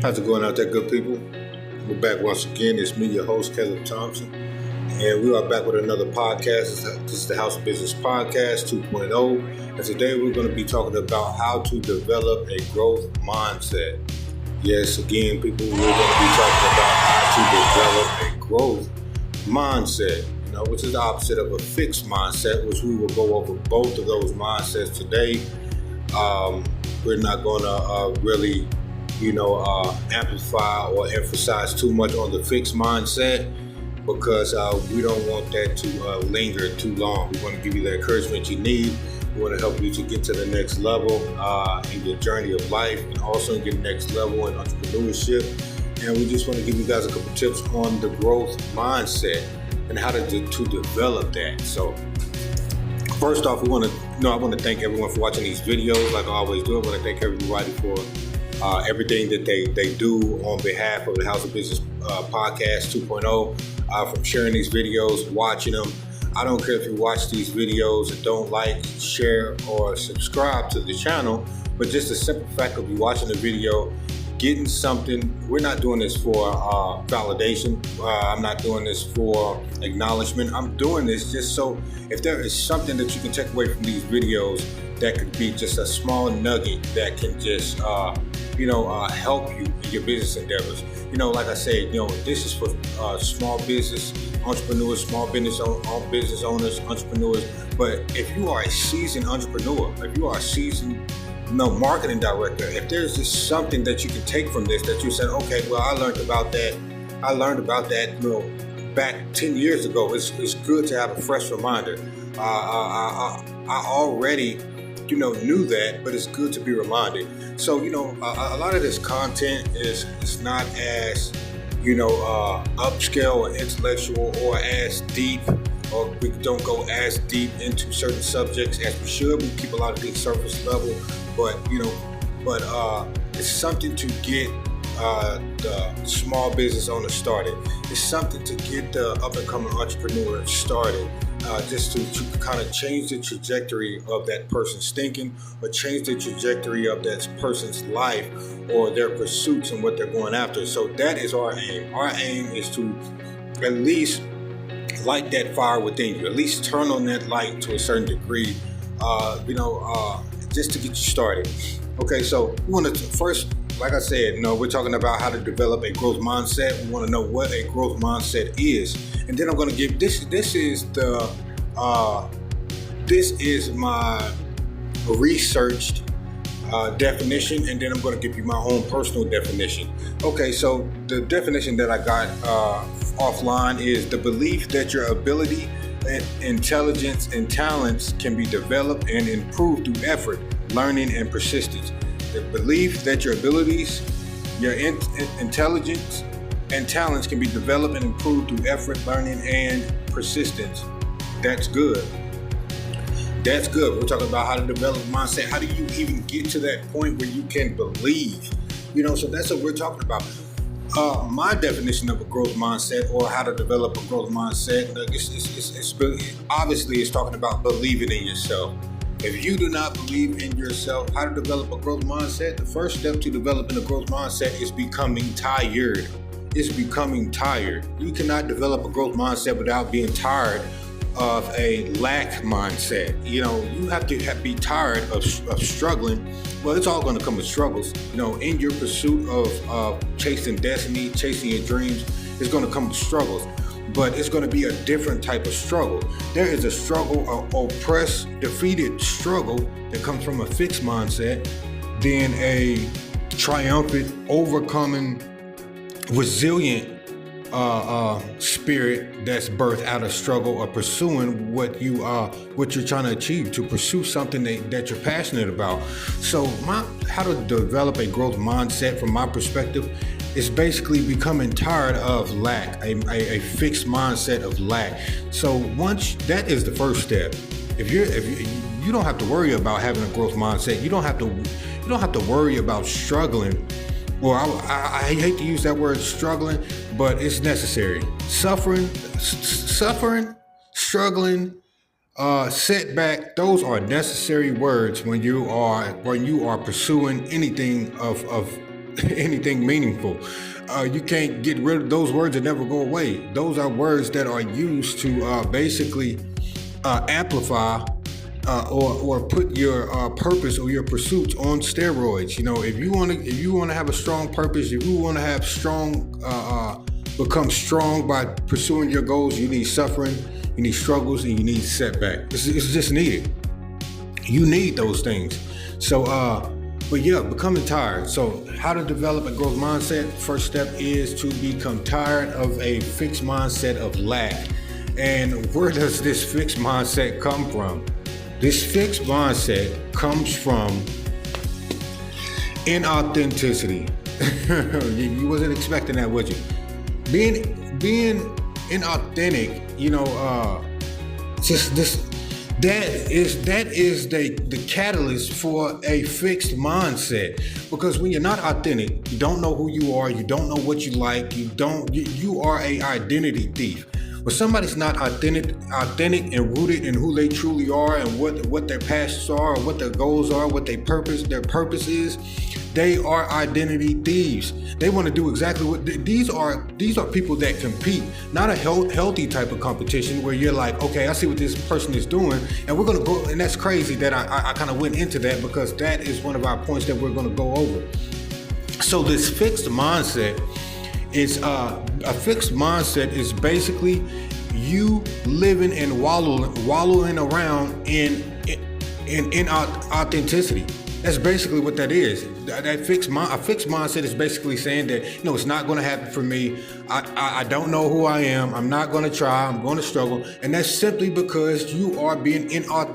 How's it going out there, good people? We're back once again. It's me, your host, Caleb Thompson, and we are back with another podcast. This is the House of Business Podcast 2.0, and today we're going to be talking about how to develop a growth mindset. Yes, again, people, we're going to be talking about how to develop a growth mindset, which is the opposite of a fixed mindset, which we will go over both of those mindsets today. We're not going to really amplify or emphasize too much on the fixed mindset because we don't want that to linger too long. We want to give you the encouragement you need. We want to help you to get to the next level in your journey of life and also get the next level in entrepreneurship. And we just want to give you guys a couple tips on the growth mindset and how to develop that. So first off, I want to thank everyone for watching these videos. Like I always do, I want to thank everybody for everything that they do on behalf of the House of Business Podcast 2.0, from sharing these videos, watching them. I don't care if you watch these videos and don't like, share, or subscribe to the channel, but just the simple fact of you watching the video, getting something. We're not doing this for validation. I'm not doing this for acknowledgement. I'm doing this just so if there is something that you can take away from these videos that could be just a small nugget that can just help you in your business endeavors. Like I said, this is for small business entrepreneurs, small business owners, entrepreneurs. But if you are a seasoned entrepreneur, if you are a seasoned marketing director, if there's just something that you can take from this that you said, okay, well, I learned about that, back 10 years ago. It's good to have a fresh reminder. I already knew that, but it's good to be reminded. So, a lot of this content is not as, upscale or intellectual or as deep, or we don't go as deep into certain subjects as we should. We keep a lot of things surface level, but it's something to get the small business owner started. It's something to get the up-and-coming entrepreneur started. Just to kind of change the trajectory of that person's thinking or change the trajectory of that person's life or their pursuits and what they're going after. So that is our aim. Our aim is to at least light that fire within you, at least turn on that light to a certain degree, just to get you started. Okay, so we want to first, like I said, we're talking about how to develop a growth mindset. We want to know what a growth mindset is. And then I'm going to give this is my researched definition, and then I'm going to give you my own personal definition. Okay, so the definition that I got offline is the belief that your ability, intelligence, and talents can be developed and improved through effort, learning, and persistence. The belief that your abilities, your intelligence, and talents can be developed and improved through effort, learning, and persistence. That's good. That's good. We're talking about how to develop mindset. How do you even get to that point where you can believe? So that's what we're talking about. My definition of a growth mindset, or how to develop a growth mindset, it's talking about believing in yourself. If you do not believe in yourself, how to develop a growth mindset? The first step to developing a growth mindset is becoming tired. It's becoming tired. You cannot develop a growth mindset without being tired of a lack mindset. You have to be tired of struggling. Well, it's all going to come with struggles. In your pursuit of chasing destiny, chasing your dreams, it's going to come with struggles. But it's going to be a different type of struggle. There is a struggle, an oppressed, defeated struggle that comes from a fixed mindset, then a triumphant, overcoming, resilient spirit that's birthed out of struggle or pursuing what you're trying to achieve, to pursue something that you're passionate about. So how to develop a growth mindset from my perspective is basically becoming tired of lack, a fixed mindset of lack. So once that is the first step. If you don't have to worry about having a growth mindset, you don't have to worry about struggling. Or I hate to use that word struggling, but it's necessary. Suffering, struggling, setback, those are necessary words when you are pursuing anything of anything meaningful. You can't get rid of those words that never go away. Those are words that are used to basically amplify or put your purpose or your pursuits on steroids. If you want to have a strong purpose, if you want to have become strong by pursuing your goals, you need suffering, you need struggles, and you need setbacks. It's just needed. You need those things. So, but yeah, becoming tired. So how to develop a growth mindset? First step is to become tired of a fixed mindset of lack. And where does this fixed mindset come from? This fixed mindset comes from inauthenticity. You wasn't expecting that, was you? Being inauthentic, that is the catalyst for a fixed mindset. Because when you're not authentic, you don't know who you are, you don't know what you like, you are a identity thief. When somebody's not authentic and rooted in who they truly are and what their passions are, or what their goals are, what their purpose is, they are identity thieves. They want to do exactly what these are people that compete, not a healthy type of competition where you're like, okay, I see what this person is doing, and we're gonna go. And that's crazy that I kind of went into that, because that is one of our points that we're gonna go over. So this fixed mindset is a fixed mindset is basically you living and wallowing around in authenticity. That's basically what that is. A fixed mindset is basically saying that, it's not going to happen for me. I don't know who I am. I'm not going to try. I'm going to struggle. And that's simply because you are being you're not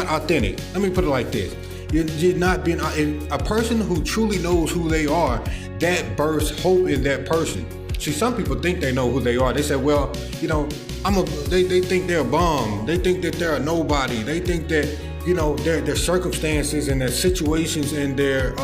authentic. Let me put it like this. You're not being a person who truly knows who they are. That births hope in that person. See, some people think they know who they are. They say, well, they think they're a bum. They think that they're a nobody. They think that, their circumstances and their situations and their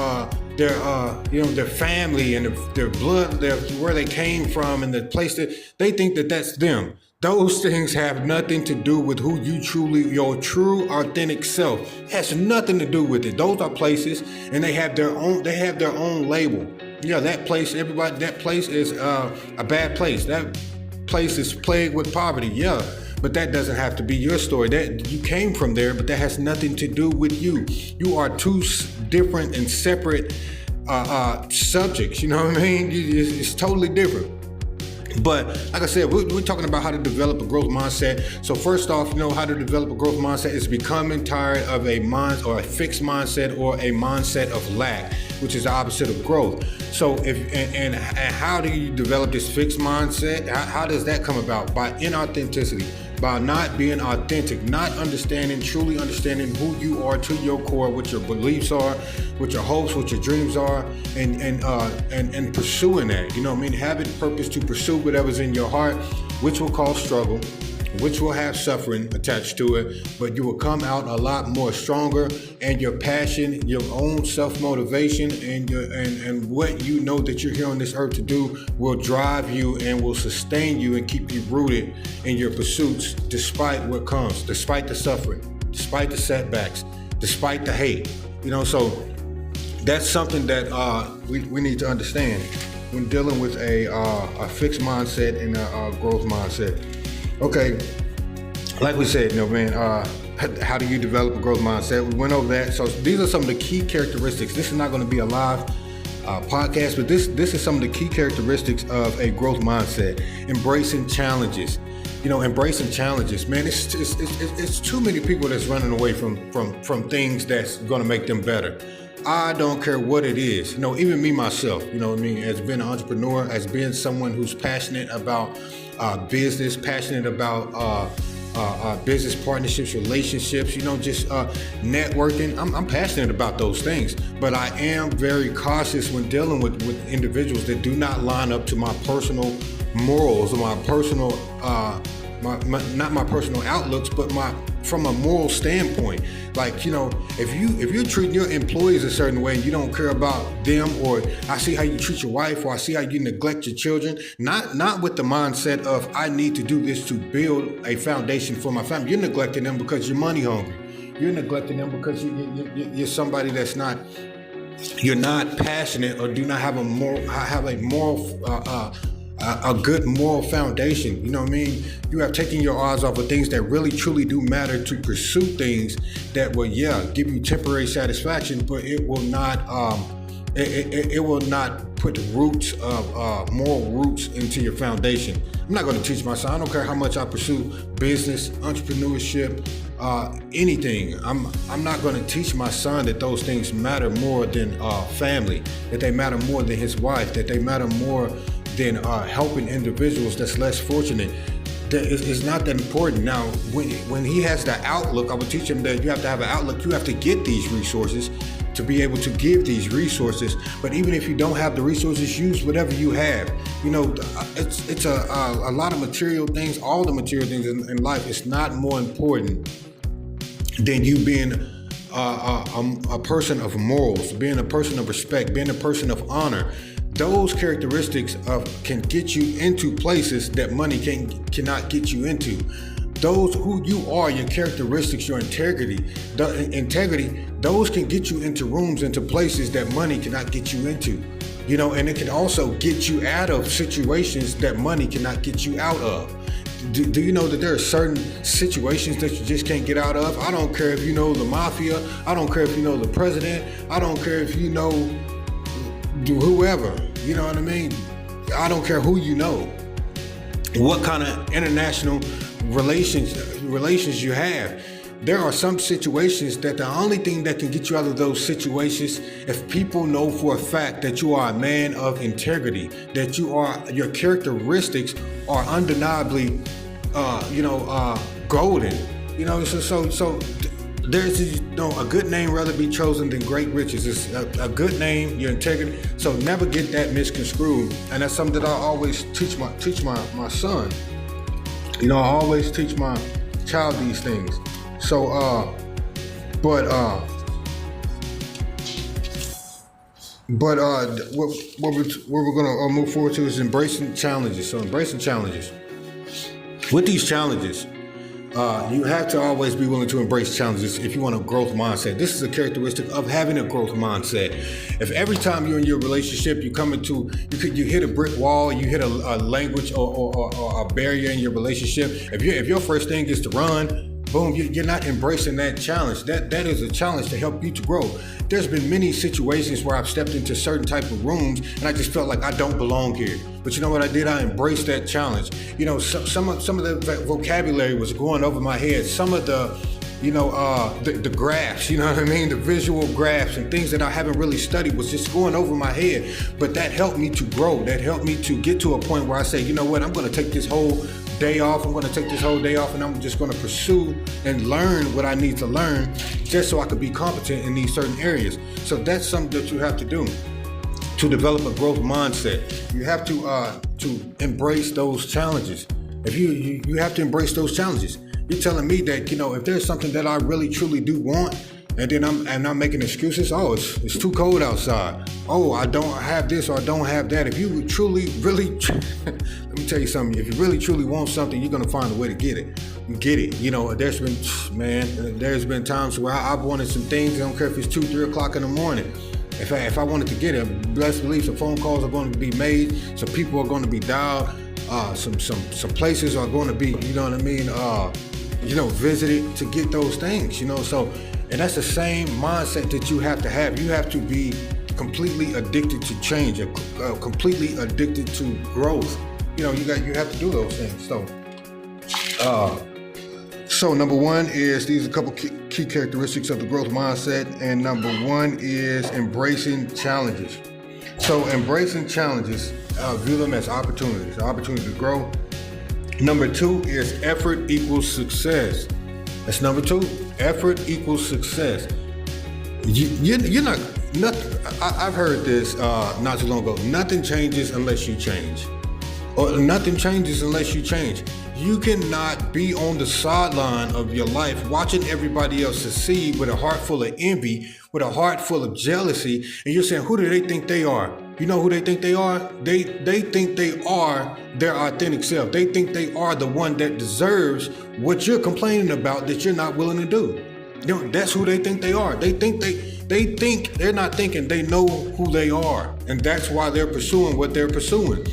family and their blood, where they came from and the place that they think that that's them. Those things have nothing to do with who you your true authentic self. It has nothing to do with it. Those are places, and they have their own label. Yeah, that place is a bad place. That place is plagued with poverty. Yeah, but that doesn't have to be your story. That you came from there, but that has nothing to do with you. You are two different and separate subjects. You know what I mean? It's totally different. But like I said, we're talking about how to develop a growth mindset. So first off, how to develop a growth mindset is becoming tired of a fixed mindset or a mindset of lack, which is the opposite of growth. So and how do you develop this fixed mindset? How does that come about? By inauthenticity, by not being authentic, not truly understanding who you are to your core, what your beliefs are, what your hopes, what your dreams are, and pursuing that. Having purpose to pursue whatever's in your heart, which will cause struggle, which will have suffering attached to it, but you will come out a lot more stronger, and your passion, your own self-motivation, and what you know that you're here on this earth to do will drive you and will sustain you and keep you rooted in your pursuits despite what comes, despite the suffering, despite the setbacks, despite the hate. So that's something that we need to understand when dealing with a fixed mindset and a growth mindset. Okay, like we said, how do you develop a growth mindset? We went over that. So these are some of the key characteristics. This is not going to be a live podcast, but this is some of the key characteristics of a growth mindset. Embracing challenges. Embracing challenges. Man, it's too many people that's running away from things that's going to make them better. I don't care what it is. Even me myself, as being an entrepreneur, as being someone who's passionate about business, passionate about business partnerships, relationships, just networking. I'm passionate about those things, but I am very cautious when dealing with individuals that do not line up to my personal morals or my personal, not my personal outlooks, but from a moral standpoint. Like, if you're treating your employees a certain way and you don't care about them, or I see how you treat your wife, or I see how you neglect your children, not with the mindset of I need to do this to build a foundation for my family. You're neglecting them because you're money hungry. You're neglecting them because you're somebody that's not you're not passionate or do not have a moral a good moral foundation. You know what I mean? You have taken your eyes off of things that really truly do matter to pursue things that will, give you temporary satisfaction, but it will not it will not put roots of moral roots into your foundation. I'm not going to teach my son. I don't care how much I pursue business, entrepreneurship, anything. I'm not going to teach my son that those things matter more than family, that they matter more than his wife, that they matter more than helping individuals that's less fortunate. It's not that important. Now, when he has the outlook, I would teach him that you have to have an outlook. You have to get these resources to be able to give these resources. But even if you don't have the resources, use whatever you have. You know, it's a lot of material things, all the material things in life. It's not more important than you being a person of morals, being a person of respect, being a person of honor. Those characteristics can get you into places that money cannot get you into. Those who you are, your characteristics, your integrity, those can get you into rooms, into places that money cannot get you into. You know, and it can also get you out of situations that money cannot get you out of. Do you know that there are certain situations that you just can't get out of? I don't care if you know the mafia. I don't care if you know the president. I don't care if you know whoever. You know what I mean? I don't care who you know. What kind of international relations you have. There are some situations that the only thing that can get you out of those situations, if people know for a fact that you are a man of integrity, that your characteristics are undeniably, golden. You know, so there's a good name rather be chosen than great riches. It's a good name, your integrity. So never get that misconstrued, and that's something that I always teach my son. You know, I always teach my child these things. So, what we're gonna move forward to is embracing challenges. So, embracing challenges. With these challenges, you have to always be willing to embrace challenges if you want a growth mindset. This is a characteristic of having a growth mindset. If every time you're in your relationship, you hit a brick wall, you hit a language or a barrier in your relationship. If your first thing is to run, boom, you're not embracing that challenge. That is a challenge to help you to grow. There's been many situations where I've stepped into certain type of rooms and I just felt like I don't belong here. But you know what I did? I embraced that challenge. You know, some of the vocabulary was going over my head. Some of the graphs, you know what I mean? The visual graphs and things that I haven't really studied was just going over my head. But that helped me to grow. That helped me to get to a point where I say, you know what? I'm going to take this whole day off. I'm going to take this whole day off and I'm just going to pursue and learn what I need to learn just so I could be competent in these certain areas. So that's something that you have to do to develop a growth mindset. You have to embrace those challenges. If you have to embrace those challenges. You're telling me that, you know, if there's something that I really truly do want, and then I'm making excuses. Oh, it's too cold outside. Oh, I don't have this or I don't have that. If you truly, really, let me tell you something. If you really, truly want something, you're gonna find a way to get it. You know, there's been times where I've wanted some things. I don't care if it's 2, 3 o'clock in the morning. If I wanted to get it, best believe some phone calls are going to be made. Some people are going to be dialed. Some places are going to be, you know what I mean? Visited to get those things. You know, so. And that's the same mindset that you have to have. You have to be completely addicted to change, completely addicted to growth. You know, you have to do those things. So number one is, these are a couple key characteristics of the growth mindset. And number one is embracing challenges. So embracing challenges, view them as opportunities, an opportunity to grow. Number two is effort equals success. That's number two. Effort equals success. You're not. I've heard this not too long ago. Nothing changes unless you change, or nothing changes unless you change. You cannot be on the sideline of your life watching everybody else succeed with a heart full of envy, with a heart full of jealousy, and you're saying, who do they think they are? You know who they think they are? They think they are their authentic self. They think they are the one that deserves what you're complaining about that you're not willing to do. That's who they think they are. They think they're not thinking, they know who they are. And that's why they're pursuing what they're pursuing.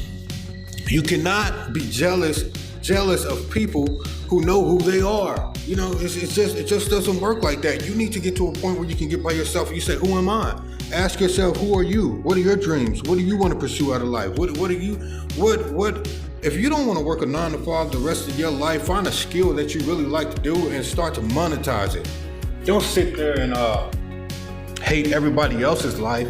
You cannot be jealous of people who know who they are. It just doesn't work like that. You need to get to a point where you can get by yourself and you say, who am I? Ask yourself, who are you? What are your dreams? What do you want to pursue out of life? What if you don't want to work a 9 to 5 the rest of your life, find a skill that you really like to do and start to monetize it. Don't sit there and hate everybody else's life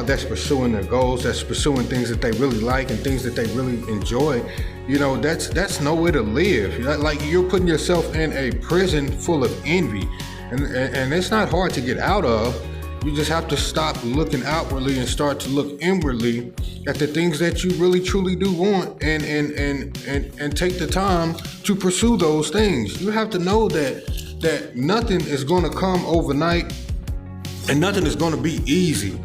that's pursuing their goals, that's pursuing things that they really like and things that they really enjoy. That's no way to live. Like, you're putting yourself in a prison full of envy, and it's not hard to get out of. You just have to stop looking outwardly and start to look inwardly at the things that you really truly do want, and take the time to pursue those things. You have to know that nothing is going to come overnight and nothing is going to be easy.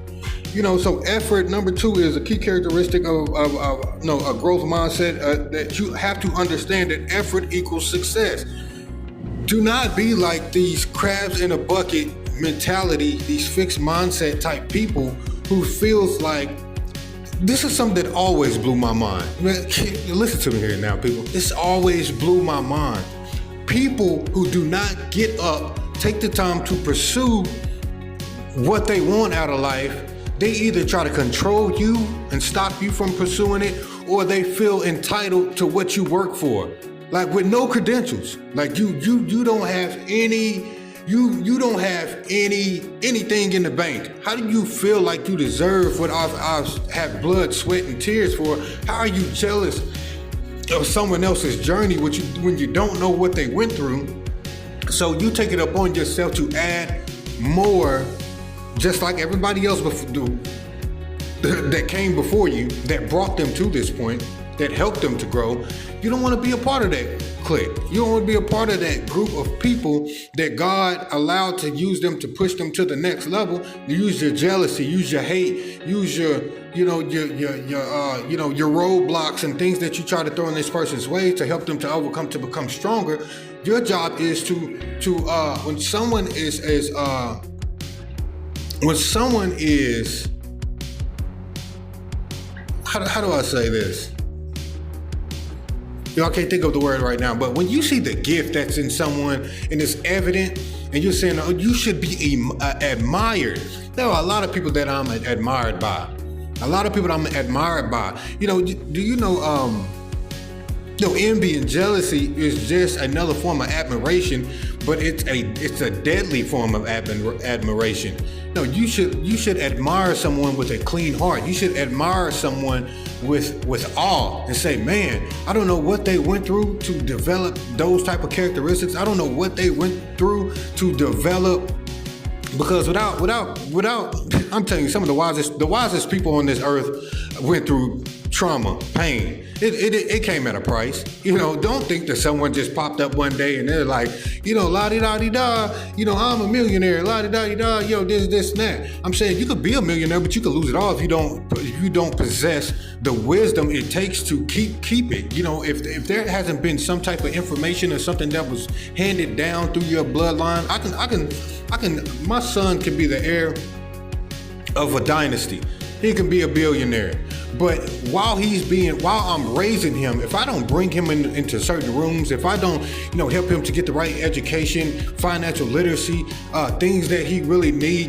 So effort, number 2, is a key characteristic of a growth mindset, that you have to understand that effort equals success. Do not be like these crabs in a bucket mentality, these fixed mindset type people who feels like, this is something that always blew my mind. Listen to me here now, people. This always blew my mind. People who do not get up, take the time to pursue what they want out of life, they either try to control you and stop you from pursuing it, or they feel entitled to what you work for, like with no credentials. Like you don't have you don't have anything in the bank. How do you feel like you deserve what I've had blood, sweat, and tears for? How are you jealous of someone else's journey when you don't know what they went through? So you take it upon yourself to add more, just like everybody else that came before you, that brought them to this point, that helped them to grow. You don't want to be a part of that clique. You don't want to be a part of that group of people that God allowed to use them to push them to the next level. You use your jealousy, use your hate, use your roadblocks and things that you try to throw in this person's way to help them to overcome, to become stronger. Your job is to when someone is how do I say this? I can't think of the word right now, but when you see the gift that's in someone and it's evident, and you're saying, oh, you should be admired. There are a lot of people that I'm admired by. Do you know, envy and jealousy is just another form of admiration, but it's a deadly form of admiration. No, you should admire someone with a clean heart. You should admire someone with awe and say, man, I don't know what they went through to develop those type of characteristics. I don't know what they went through to develop, because without I'm telling you, some of the wisest people on this earth went through trauma, pain. It came at a price. Don't think that someone just popped up one day and they're like, la-di-da-di-da, I'm a millionaire, la-di-da-di-da, this and that. I'm saying you could be a millionaire, but you could lose it all if you don't possess the wisdom it takes to keep it. If there hasn't been some type of information or something that was handed down through your bloodline, my son can be the heir of a dynasty. He can be a billionaire. But while I'm raising him, if I don't bring him into certain rooms, if I don't, help him to get the right education, financial literacy, things that he really needs,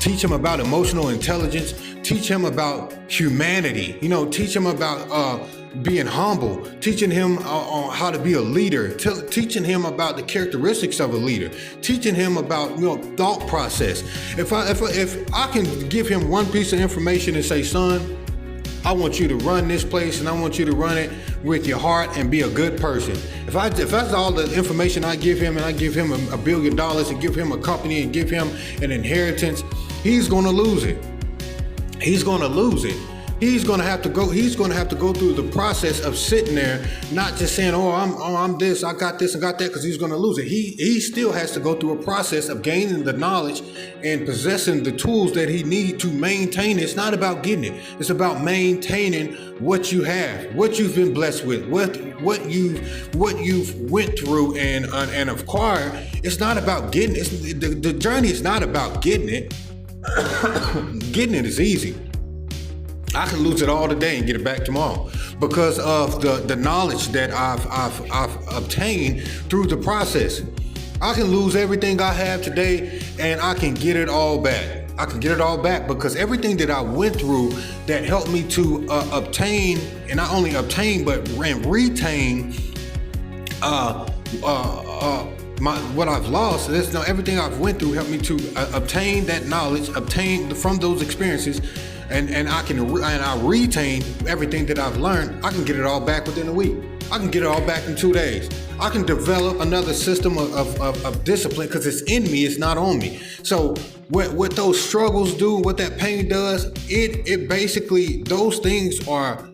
teach him about emotional intelligence, teach him about humanity, teach him about being humble, teaching him on how to be a leader, teaching him about the characteristics of a leader, teaching him about thought process. If I can give him one piece of information and say, son, I want you to run this place and I want you to run it with your heart and be a good person. If that's all the information I give him, and I give him $1 billion and give him a company and give him an inheritance, he's going to lose it. He's going to lose it. He's going to have to go through the process of sitting there, not just saying, I'm this, I got this and got that, because he's going to lose it. He still has to go through a process of gaining the knowledge and possessing the tools that he needs to maintain. It's not about getting it. It's about maintaining what you have, what you've been blessed with, what you've went through and acquired. It's not about getting it. The journey is not about getting it. Getting it is easy. I can lose it all today and get it back tomorrow because of the knowledge that I've obtained through the process. I can lose everything I have today and I can get it all back. I can get it all back because everything that I went through that helped me to obtain, and not only obtain but retain what I've lost. Everything I've went through helped me to obtain that knowledge, obtain from those experiences. And I retain everything that I've learned. I can get it all back within a week. I can get it all back in 2 days. I can develop another system of discipline because it's in me, it's not on me. So what those struggles do, what that pain does, it basically, those things are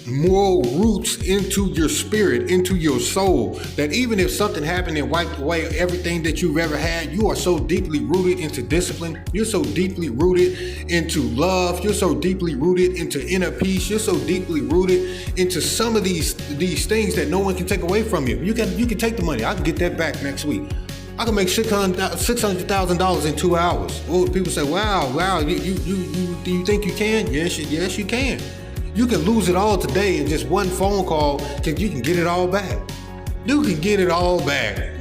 moral roots into your spirit, into your soul, that even if something happened and wiped away everything that you've ever had, you are so deeply rooted into discipline, you're so deeply rooted into love, you're so deeply rooted into inner peace, you're so deeply rooted into some of these things that no one can take away from you. You can take the money. I can get that back next week. I can make $600,000 in 2 hours. Well, people say, wow, do you think you can? Yes, you can. You can lose it all today in just one phone call. You can get it all back. You can get it all back.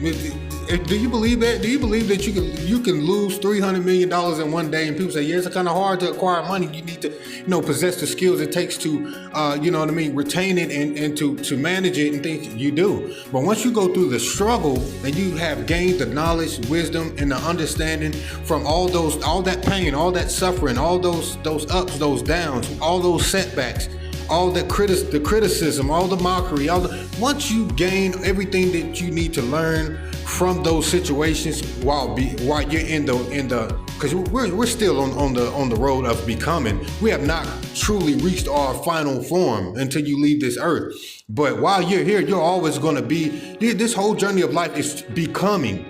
Do you believe that? Do you believe that you can lose $300 million in one day? And people say, yeah, it's kind of hard to acquire money. You need to, possess the skills it takes to, retain it and to manage it and things. You do. But once you go through the struggle and you have gained the knowledge, wisdom, and the understanding from all that pain, all that suffering, all those ups, those downs, all those setbacks, all the criticism, all the mockery, once you gain everything that you need to learn from those situations while you're in the because we're still on the road of becoming. We have not truly reached our final form until you leave this earth. But while you're here, you're always going to be. This whole journey of life is becoming.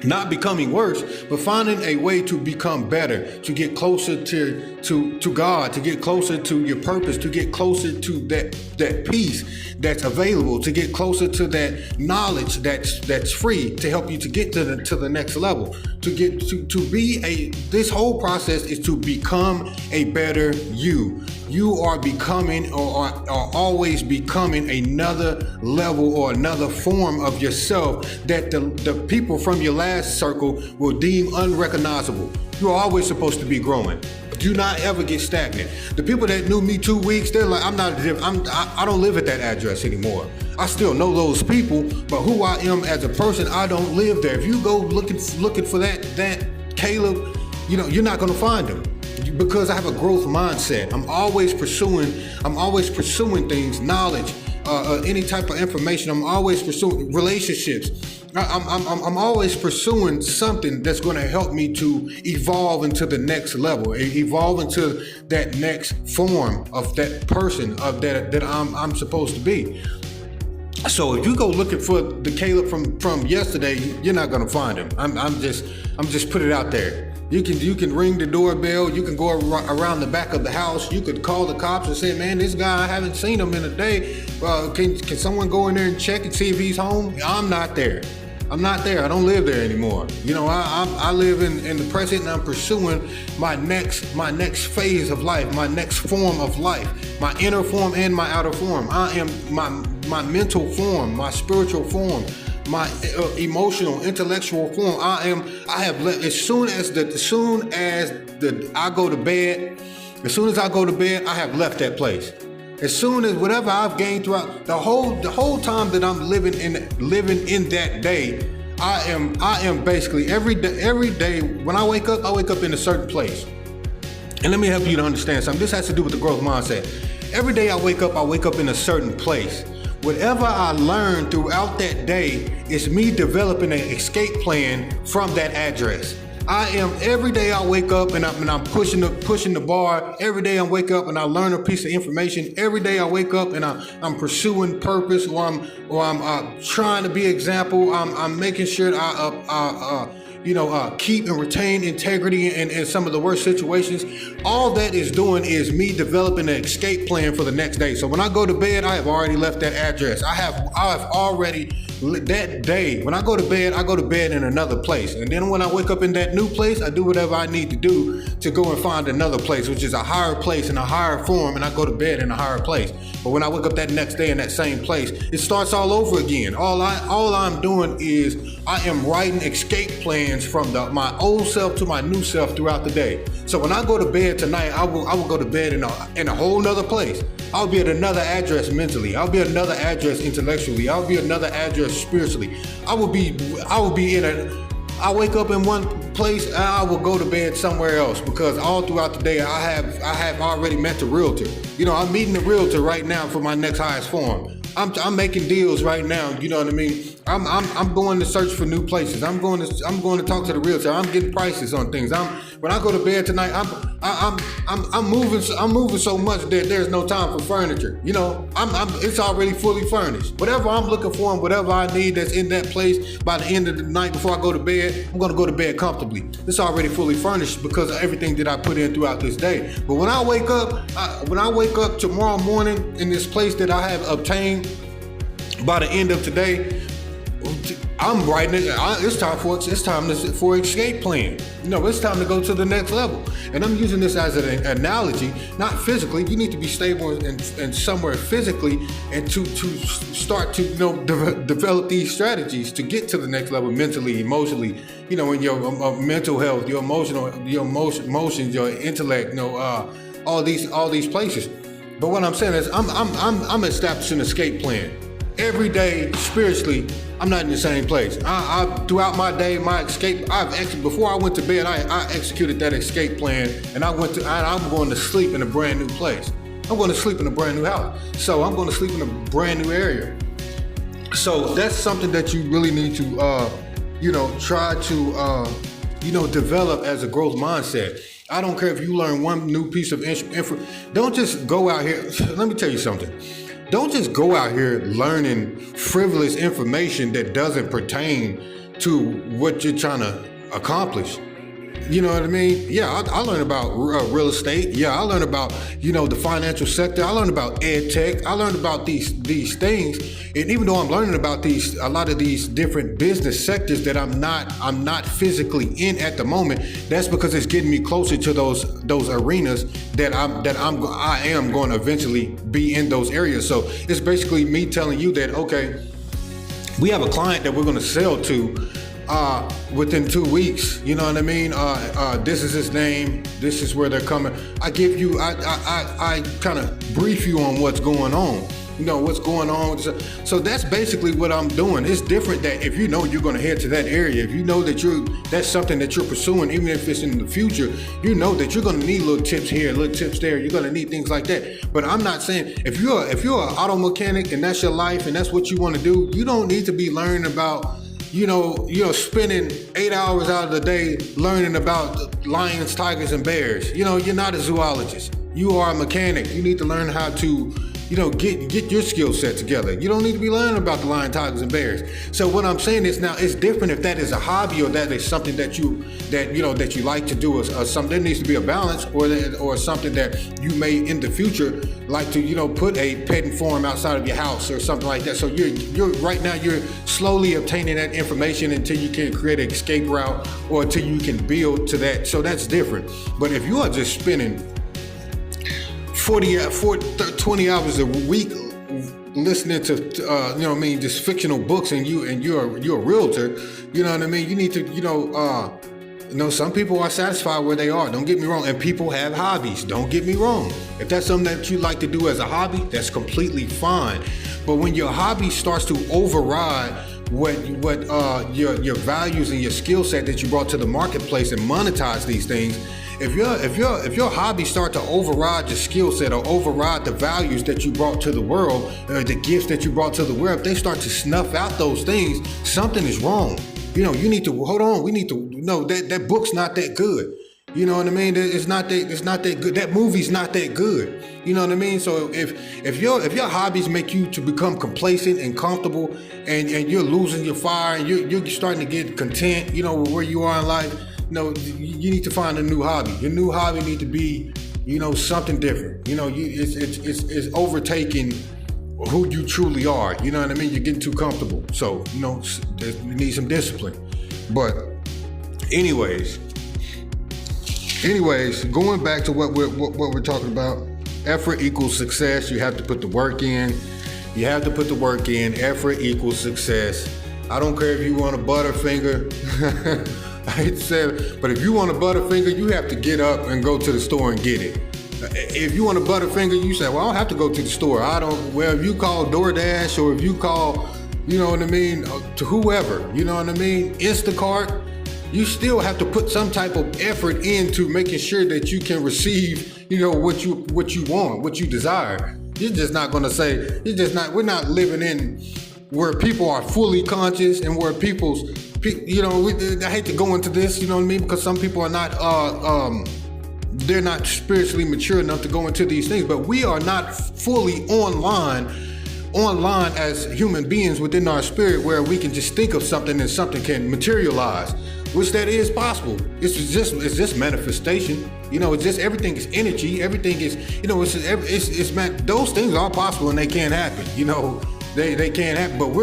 Not becoming worse, but finding a way to become better, to get closer to God, to get closer to your purpose, to get closer to that peace that's available, to get closer to that knowledge that's free to help you to get to the next level. This whole process is to become a better you. You are becoming or are always becoming another level or another form of yourself that the people from your last circle will deem unrecognizable. You're always supposed to be growing. Do not ever get stagnant. The people that knew me 2 weeks, they're like, I don't live at that address anymore. I still know those people, but who I am as a person, I don't live there. If you go looking for that Caleb, you're not going to find him. Because I have a growth mindset. I'm always pursuing things, knowledge, any type of information. I'm always pursuing relationships. I'm always pursuing something that's going to help me to evolve into the next level, evolve into that next form of that person that I'm supposed to be. So if you go looking for the Caleb from yesterday, you're not going to find him. I'm just put it out there. You can ring the doorbell. You can go around the back of the house. You could call the cops and say, man, this guy, I haven't seen him in a day. Can someone go in there and check and see if he's home? I'm not there. I don't live there anymore. I live in the present, and I'm pursuing my next phase of life, my next form of life, my inner form and my outer form. I am my mental form, my spiritual form, my emotional, intellectual form. I have left as soon as I go to bed. As soon as I go to bed, I have left that place. As soon as whatever I've gained throughout the whole time that I'm living in that day, I am basically every day when I wake up in a certain place. And let me help you to understand something. This has to do with the growth mindset. Every day I wake up in a certain place. Whatever I learn throughout that day is me developing an escape plan from that address. Every day I wake up and I'm pushing the bar. Every day I wake up and I learn a piece of information. Every day I wake up and I'm pursuing purpose, or I'm trying to be example. I'm making sure I keep and retain integrity in some of the worst situations. All that is doing is me developing an escape plan for the next day. So when I go to bed, I have already left that address. I have already, that day, when I go to bed in another place. And then when I wake up in that new place, I do whatever I need to do to go and find another place, which is a higher place in a higher form, and I go to bed in a higher place. But when I wake up that next day in that same place, it starts all over again. All I'm doing is I am writing escape plans from my old self to my new self throughout the day. So when I go to bed tonight, I will go to bed in a whole nother place. I'll be at another address mentally. I'll be at another address intellectually. I'll be at another address spiritually. I wake up in one place and I will go to bed somewhere else, because all throughout the day I have already met the realtor. I'm meeting the realtor right now for my next highest form. I'm making deals right now. You know what I mean? I'm going to search for new places. I'm going to talk to the realtor. I'm getting prices on things. When I go to bed tonight, I'm moving so much that there's no time for furniture. It's already fully furnished. Whatever I'm looking for and whatever I need that's in that place by the end of the night before I go to bed, I'm going to go to bed comfortably. It's already fully furnished because of everything that I put in throughout this day. But when I wake up tomorrow morning in this place that I have obtained by the end of today, I'm writing it. It's time for escape plan. It's time to go to the next level. And I'm using this as an analogy, not physically. You need to be stable and somewhere physically, and to start to develop these strategies to get to the next level mentally, emotionally. In your mental health, your emotions, your intellect. All these places. But what I'm saying is, I'm establishing an escape plan. Every day, spiritually, I'm not in the same place. Throughout my day, my escape, before I went to bed, I executed that escape plan, and I'm going to sleep in a brand new place. I'm going to sleep in a brand new house. So I'm going to sleep in a brand new area. So that's something that you really need to, try to, develop as a growth mindset. I don't care if you learn one new piece of info. Don't just go out here. Let me tell you something. Don't just go out here learning frivolous information that doesn't pertain to what you're trying to accomplish. You know what I mean? Yeah, I learned about real estate. Yeah, I learned about, the financial sector. I learned about ed tech. I learned about these things. And even though I'm learning about a lot of these different business sectors that I'm not physically in at the moment, that's because it's getting me closer to those arenas that I am going to eventually be in those areas. So it's basically me telling you that, okay, we have a client that we're going to sell to within 2 weeks. You know what I mean? This is his name. This is where they're coming. I kind of brief you on what's going on. What's going on. So that's basically what I'm doing. It's different that if you're going to head to that area, if you know that that's something that you're pursuing, even if it's in the future, that you're going to need little tips here, little tips there. You're going to need things like that. But I'm not saying if you're an auto mechanic and that's your life and that's what you want to do, you don't need to be learning about spending 8 hours out of the day learning about lions, tigers, and bears. You're not a zoologist. You are a mechanic. You need to learn how to, get your skill set together. You don't need to be learning about the lion, tigers, and bears. So what I'm saying is, now it's different if that is a hobby or that is something that you like to do, or something. There needs to be a balance, or something that you may in the future like to, put a petting farm outside of your house or something like that. So you're right now you're slowly obtaining that information until you can create an escape route or until you can build to that. So that's different. But if you are just spending 20 hours a week listening to just fictional books, and you're a realtor, you know what I mean? You need to, some people are satisfied where they are. Don't get me wrong. And people have hobbies. Don't get me wrong. If that's something that you like to do as a hobby, that's completely fine. But when your hobby starts to override what your values and your skill set that you brought to the marketplace and monetize these things, if your hobbies start to override your skill set or override the values that you brought to the world, or the gifts that you brought to the world, if they start to snuff out those things, something is wrong. You need to hold on. We need to know that book's not that good. You know what I mean? It's not that good. That movie's not that good. You know what I mean? So if your hobbies make you to become complacent and comfortable, and you're losing your fire, and you're starting to get content, with where you are in life, you need to find a new hobby. Your new hobby need to be, something different. It's overtaking who you truly are. You know what I mean? You're getting too comfortable. So, you need some discipline. But anyways, going back to what we're talking about, effort equals success. You have to put the work in. Effort equals success. I don't care if you want a Butterfinger. I hate to say it, but if you want a Butterfinger, you have to get up and go to the store and get it. If you want a Butterfinger, you say, well, I don't have to go to the store. If you call DoorDash, or if you call, to whoever, Instacart, you still have to put some type of effort into making sure that you can receive, what you want, what you desire. You're just not going to say, we're not living in where people are fully conscious, and where I hate to go into this, because some people are not, they're not spiritually mature enough to go into these things, but we are not fully online as human beings within our spirit, where we can just think of something and something can materialize, which that is possible. It's just manifestation. It's just, everything is energy. Everything is, those things are possible and they can happen. They can't happen, but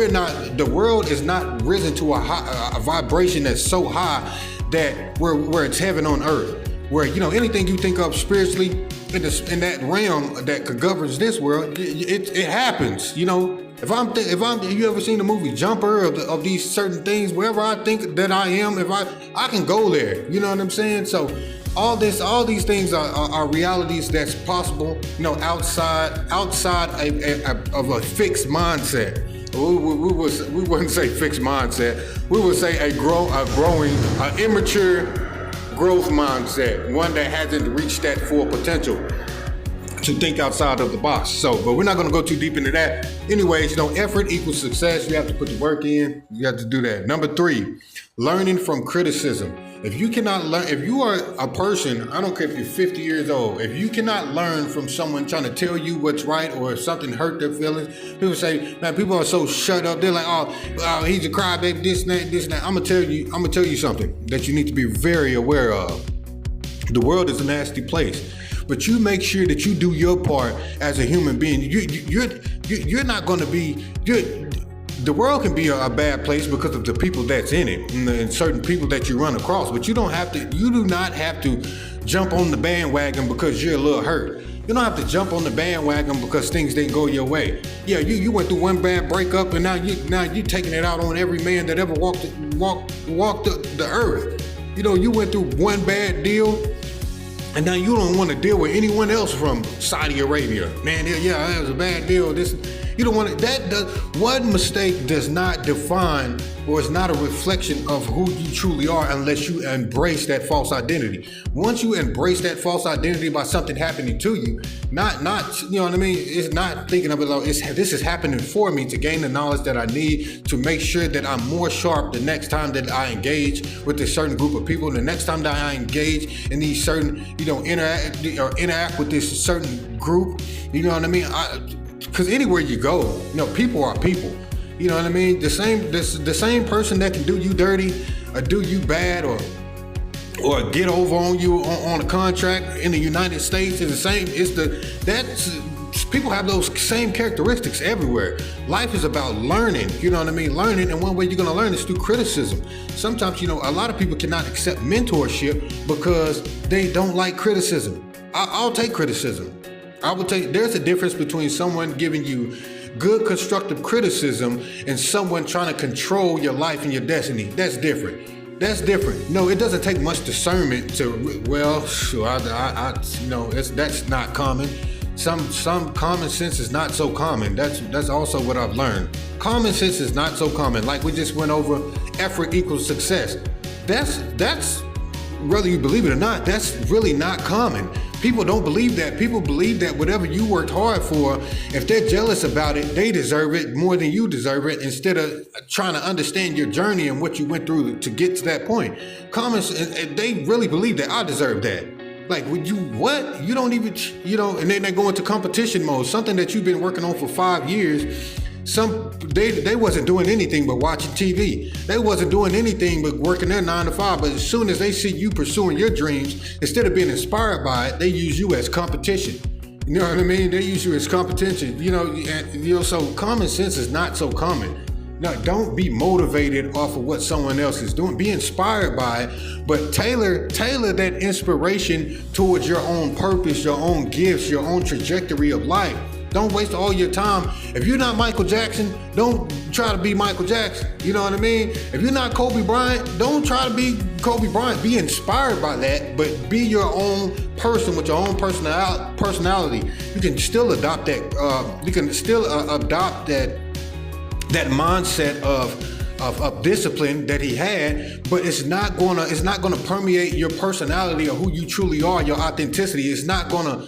the world is not risen to a vibration that's so high that where it's heaven on earth. Where, anything you think of spiritually in that realm that governs this world, it happens. If you ever seen the movie Jumper of these certain things, wherever I think that I am, if I can go there. You know what I'm saying? So all these things are realities that's possible, outside of a fixed mindset. We wouldn't say fixed mindset. We would say an immature growth mindset, one that hasn't reached that full potential to think outside of the box. But we're not going to go too deep into that. Anyways, effort equals success. You have to put the work in. You have to do that. Number 3, learning from criticism. If you cannot learn, if you are a person, I don't care if you're 50 years old, if you cannot learn from someone trying to tell you what's right, or if something hurt their feelings, people say, man, people are so shut up. They're like, oh, he's a crybaby, this and that. I'm gonna tell you something that you need to be very aware of. The world is a nasty place, but you make sure that you do your part as a human being. You're not going to be. The world can be a bad place because of the people that's in it, and certain people that you run across. But you do not have to jump on the bandwagon because you're a little hurt. You don't have to jump on the bandwagon because things didn't go your way. Yeah, you went through one bad breakup, and now you taking it out on every man that ever walked the earth. You went through one bad deal, and now you don't want to deal with anyone else from Saudi Arabia. Man, yeah, that was a bad deal. You don't want to, one mistake does not define, or is not a reflection of who you truly are, unless you embrace that false identity. Once you embrace that false identity by something happening to you, not you know what I mean? It's not thinking of it like, this is happening for me to gain the knowledge that I need to make sure that I'm more sharp the next time that I engage with a certain group of people, the next time that I engage in these certain, interact with this certain group, you know what I mean? Because anywhere you go, people are people. You know what I mean? The same person that can do you dirty, or do you bad, or get over on you on a contract in the United States is the same. People have those same characteristics everywhere. Life is about learning. You know what I mean? Learning, and one way you're going to learn is through criticism. Sometimes, a lot of people cannot accept mentorship because they don't like criticism. I'll take criticism. There's a difference between someone giving you good constructive criticism and someone trying to control your life and your destiny. That's different. No, it doesn't take much discernment to, that's not common. Some common sense is not so common. That's also what I've learned. Common sense is not so common. Like we just went over, effort equals success. That's whether you believe it or not, that's really not common. People don't believe that. People believe that whatever you worked hard for, if they're jealous about it, they deserve it more than you deserve it, instead of trying to understand your journey and what you went through to get to that point. Comments, they really believe that I deserve that. Like, would you, what? You don't even, and then they go into competition mode, something that you've been working on for 5 years. They wasn't doing anything but watching TV. They wasn't doing anything but working their 9 to 5. But as soon as they see you pursuing your dreams, instead of being inspired by it, they use you as competition. You know what I mean? They use you as competition. So common sense is not so common. No, don't be motivated off of what someone else is doing. Be inspired by it, but tailor that inspiration towards your own purpose, your own gifts, your own trajectory of life. Don't waste all your time. If you're not Michael Jackson, don't try to be Michael Jackson. You know what I mean? If you're not Kobe Bryant, don't try to be Kobe Bryant. Be inspired by that, but be your own person with your own personality. You can still adopt that. Adopt that mindset of discipline that he had, but it's not gonna permeate your personality or who you truly are, your authenticity. It's not gonna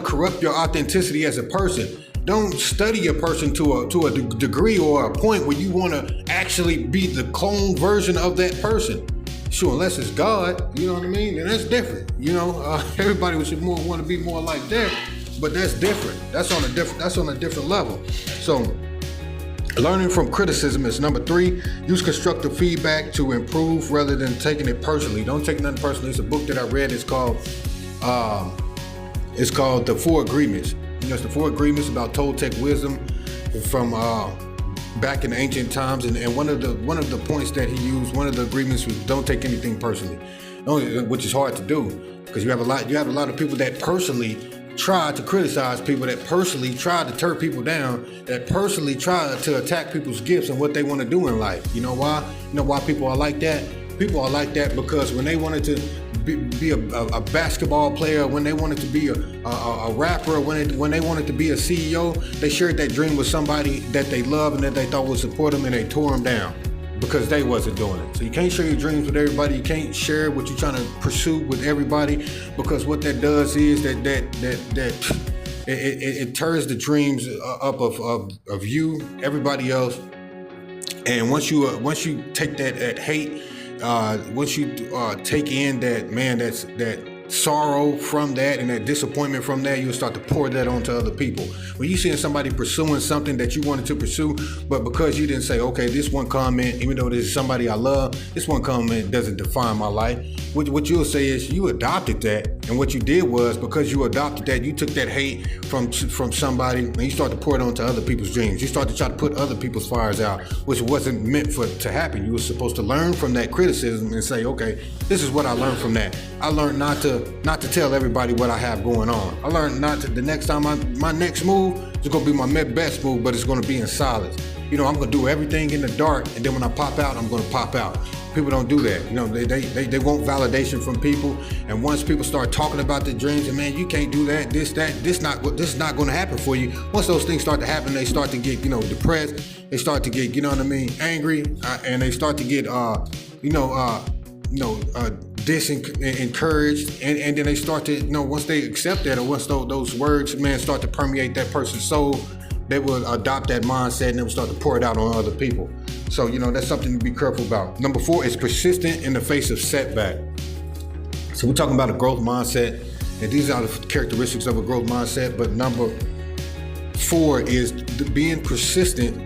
corrupt your authenticity as a person. Don't study a person to a degree or a point where you want to actually be the clone version of that person. Sure, unless it's God, you know what I mean? And that's different. Everybody should want to be more like that, but that's different. That's on a different level. So, learning from criticism is number 3. Use constructive feedback to improve rather than taking it personally. Don't take nothing personally. It's a book that I read. It's called The 4 Agreements. It's the 4 Agreements about Toltec wisdom from back in ancient times. And one of the points that he used, one of the agreements was don't take anything personally, which is hard to do because you have a lot of people that personally try to criticize people, that personally try to tear people down, that personally try to attack people's gifts and what they want to do in life. You know why? You know why people are like that? People are like that because when they wanted to be a basketball player, when they wanted to be a rapper, when they wanted to be a CEO, they shared that dream with somebody that they love and that they thought would support them, and they tore them down because they wasn't doing it. So you can't share your dreams with everybody. You can't share what you're trying to pursue with everybody, because what that does is that it tears the dreams up of you, everybody else. And once you take that hate, once you take in that sorrow from that and that disappointment from that, you'll start to pour that onto other people. When you see somebody pursuing something that you wanted to pursue, but because you didn't say, okay, this one comment, even though this is somebody I love, this one comment doesn't define my life. What you'll say is you adopted that, and what you did was, because you adopted that, you took that hate from somebody and you start to pour it onto other people's dreams. You start to try to put other people's fires out, which wasn't meant to happen. You were supposed to learn from that criticism and say, okay, this is what I learned from that. I learned not to tell everybody what I have going on. I learned not to, the next time my next move is gonna be my best move, but it's gonna be in silence. I'm gonna do everything in the dark, and then when I pop out, I'm gonna pop out. People don't do that. They want validation from people, and once people start talking about their dreams, and man, you can't do that, this is not gonna happen for you. Once those things start to happen, they start to get, depressed. They start to get, angry, and they start to get, disencouraged, and then they start to, once they accept that, or once those words, man, start to permeate that person's soul, they will adopt that mindset and they will start to pour it out on other people. So, that's something to be careful about. Number 4 is persistent in the face of setback. So we're talking about a growth mindset, and these are the characteristics of a growth mindset. But number 4 is being persistent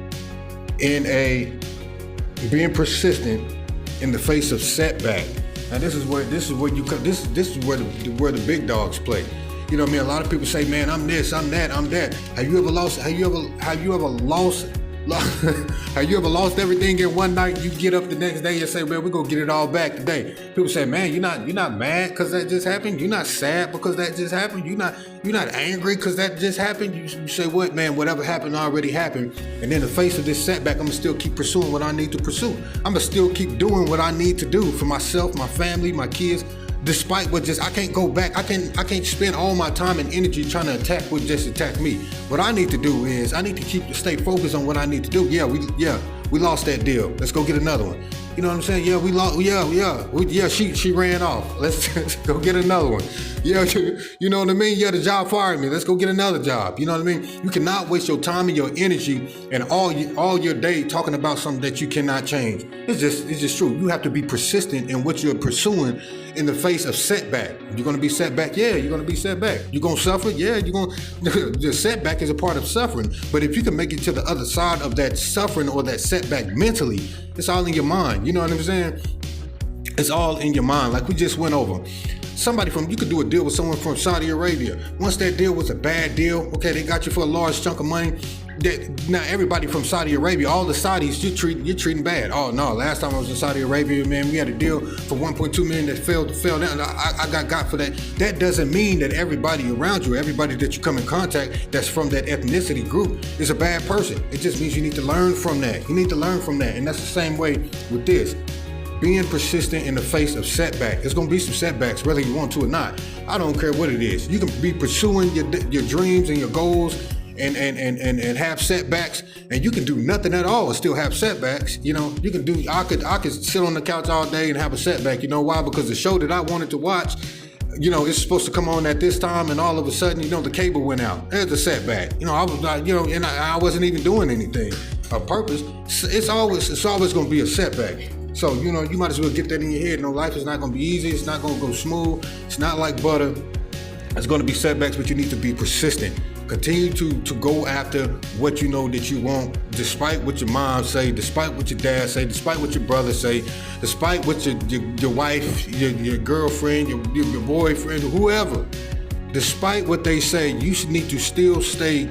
in the face of setback. Now this is where the big dogs play. A lot of people say, man, I'm this, I'm that, I'm that. Have you ever lost everything in one night? You get up the next day and say, man, we're gonna get it all back today. People say, man, you're not mad because that just happened. You're not sad because that just happened. You're not angry because that just happened. You say, what, man, whatever happened already happened. And in the face of this setback, I'm gonna still keep pursuing what I need to pursue. I'm gonna still keep doing what I need to do for myself, my family, my kids. Despite I can't go back. I can't spend all my time and energy trying to attack what just attacked me. What I need to do is I need to stay focused on what I need to do. We lost that deal. Let's go get another one. You know what I'm saying? Yeah, we lost. Yeah. She ran off. Let's go get another one. Yeah, you know what I mean? Yeah, the job fired me. Let's go get another job. You know what I mean? You cannot waste your time and your energy and all your day talking about something that you cannot change. It's just true. You have to be persistent in what you're pursuing in the face of setback. You're going to be setback. Yeah, you're going to be setback. You're going to suffer. Yeah, you're going to. The setback is a part of suffering. But if you can make it to the other side of that suffering or that setback mentally, it's all in your mind. You know what I'm saying? It's all in your mind. Like we just went over. You could do a deal with someone from Saudi Arabia. Once that deal was a bad deal, okay, they got you for a large chunk of money. Now everybody from Saudi Arabia, all the Saudis, you're treating bad. Oh no, last time I was in Saudi Arabia, man, we had a deal for 1.2 million that fell down. I got for that. That doesn't mean that everybody around you, everybody that you come in contact that's from that ethnicity group is a bad person. It just means you need to learn from that. You need to learn from that. And that's the same way with this. Being persistent in the face of setback. There's going to be some setbacks, whether you want to or not. I don't care what it is. You can be pursuing your dreams and your goals and have setbacks, and you can do nothing at all and still have setbacks. You know, you can do. I could sit on the couch all day and have a setback. You know why? Because the show that I wanted to watch, you know, it's supposed to come on at this time, and all of a sudden, you know, the cable went out. There's a setback. You know, I was like, you know, and I wasn't even doing anything on purpose. It's always going to be a setback. So, you know, you might as well get that in your head. No, life is not going to be easy. It's not going to go smooth. It's not like butter. It's going to be setbacks, but you need to be persistent. Continue to go after what you know that you want, despite what your mom say, despite what your dad say, despite what your brother say, despite what your wife, your girlfriend, your boyfriend, whoever. Despite what they say, you should need to still stay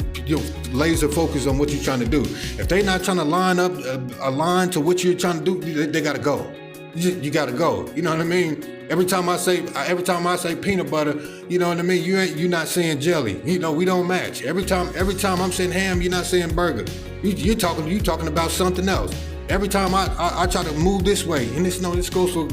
laser focused on what you're trying to do. If they're not trying to align to what you're trying to do, they gotta go. You gotta go. You know what I mean? Every time I say peanut butter, you know what I mean? You're not saying jelly. You know, we don't match. Every time I'm saying ham, you're not saying burger. You're talking about something else. Every time I try to move this way, and this goes for,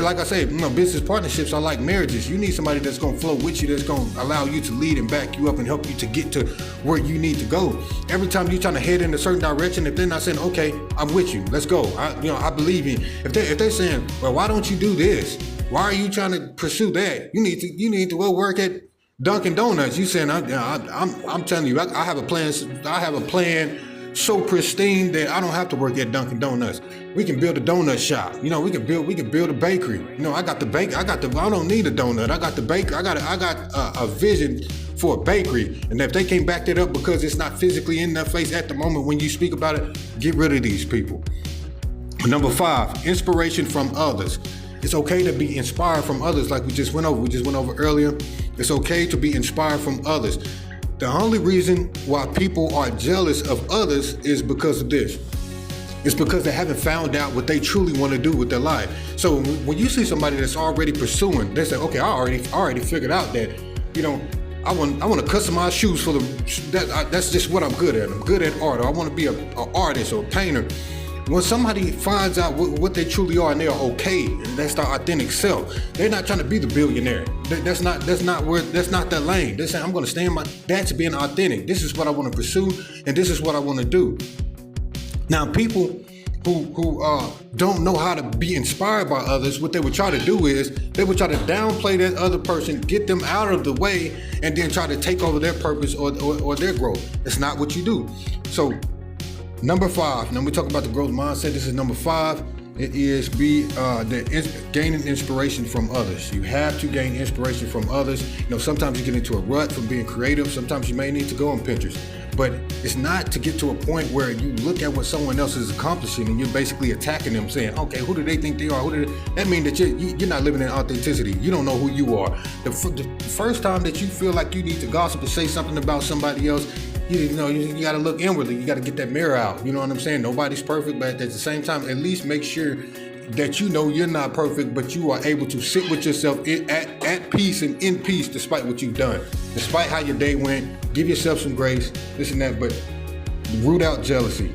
like I say, business partnerships are like marriages. You need somebody that's going to flow with you, that's going to allow you to lead and back you up and help you to get to where you need to go. Every time you're trying to head in a certain direction, if they're not saying, okay, I'm with you, let's go. I believe in. If they're saying, well, why don't you do this? Why are you trying to pursue that? You need to go work at Dunkin' Donuts. You saying, I'm telling you, I have a plan. I have a plan so pristine that I don't have to work at Dunkin' Donuts. We can build a donut shop. You know, we can build a bakery. You know, I don't need a donut. I got the bakery. I got a vision for a bakery. And if they can't back that up because it's not physically in their face at the moment when you speak about it, get rid of these people. Number 5, inspiration from others. It's okay to be inspired from others, like we just went over earlier. It's okay to be inspired from others. The only reason why people are jealous of others is because of this. It's because they haven't found out what they truly want to do with their life. So when you see somebody that's already pursuing, they say, okay, I already figured out that, you know, I want to customize shoes for them. That's just what I'm good at. I'm good at art. Or I want to be an artist or a painter. When somebody finds out what they truly are and they are okay, and that's their authentic self, they're not trying to be the billionaire. That's not their lane. They're saying, I'm going to stand that's being authentic. This is what I want to pursue, and this is what I want to do. Now, people who don't know how to be inspired by others, what they would try to do is they would try to downplay that other person, get them out of the way, and then try to take over their purpose or their growth. That's not what you do. So, number 5, now we talk about the growth mindset. This is number 5. It is gaining inspiration from others. You have to gain inspiration from others. You know, sometimes you get into a rut from being creative. Sometimes you may need to go on Pinterest. But it's not to get to a point where you look at what someone else is accomplishing and you're basically attacking them, saying, okay, who do they think they are? That means that you're not living in authenticity. You don't know who you are. The first time that you feel like you need to gossip or say something about somebody else, you got to look inwardly. You got to get that mirror out. You know what I'm saying? Nobody's perfect, but at the same time, at least make sure that you know you're not perfect, but you are able to sit with yourself at peace and in peace despite what you've done. Despite how your day went, give yourself some grace, this and that, but root out jealousy.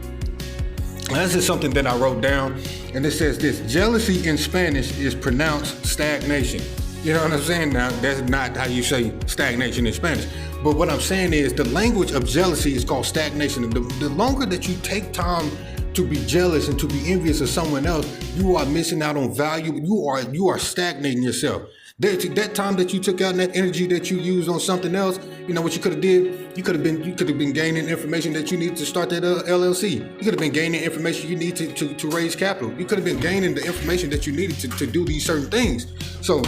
Now, this is something that I wrote down, and it says this: jealousy in Spanish is pronounced stagnation. You know what I'm saying? Now, that's not how you say stagnation in Spanish. But what I'm saying is the language of jealousy is called stagnation. And the longer that you take time to be jealous and to be envious of someone else, you are missing out on value. You are stagnating yourself. That time that you took out and that energy that you used on something else, you know what you could have did? You could have been gaining information that you need to start that LLC. You could have been gaining information you need to raise capital. You could have been gaining the information that you needed to do these certain things. So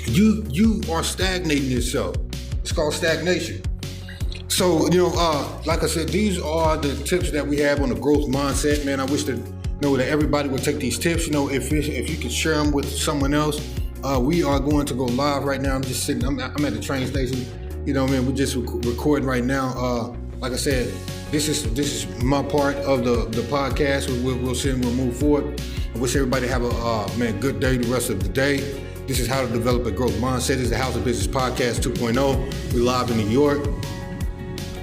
you are stagnating yourself. It's called stagnation. So, like I said, these are the tips that we have on the growth mindset, man. I wish that everybody would take these tips. If you could share them with someone else. We are going to go live right now. I'm just sitting. I'm at the train station. We're just recording right now. Like I said, this is my part of the podcast. We'll see and we'll move forward. I wish everybody have a good day the rest of the day. This is how to develop a growth mindset. This is the House of Business Podcast 2.0. We're live in New York.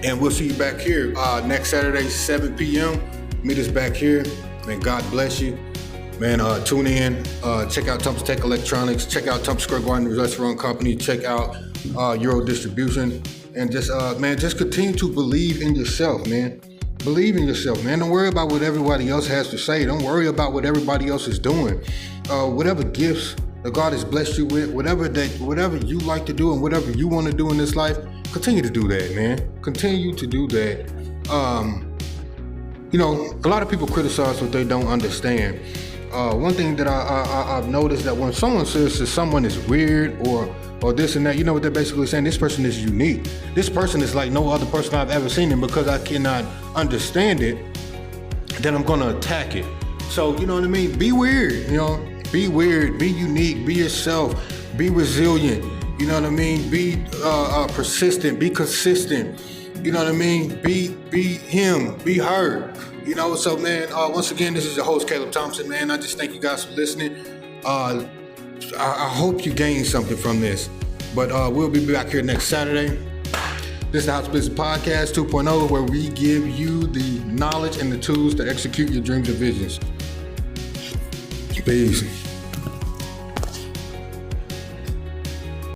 And we'll see you back here next Saturday, 7 p.m. Meet us back here. Man, God bless you. Man, tune in. Check out Tump's Tech Electronics. Check out Tump's Square Garden Restaurant Company. Check out Euro Distribution. And just continue to believe in yourself, man. Believe in yourself, man. Don't worry about what everybody else has to say. Don't worry about what everybody else is doing. Whatever gifts that God has blessed you with, whatever you like to do and whatever you want to do in this life, continue to do that, man. Continue to do that. A lot of people criticize what they don't understand. One thing that I've noticed that when someone says that someone is weird or this and that, you know what they're basically saying? This person is unique. This person is like no other person I've ever seen, and because I cannot understand it, then I'm going to attack it. So, you know what I mean? Be weird, Be weird, be unique, be yourself, be resilient, you know what I mean? Be persistent, be consistent, you know what I mean? Be him, be her. So man, once again, this is your host, Caleb Thompson, man. I just thank you guys for listening. I hope you gained something from this, but we'll be back here next Saturday. This is the House Business Podcast 2.0, where we give you the knowledge and the tools to execute your dreams and visions. Peace.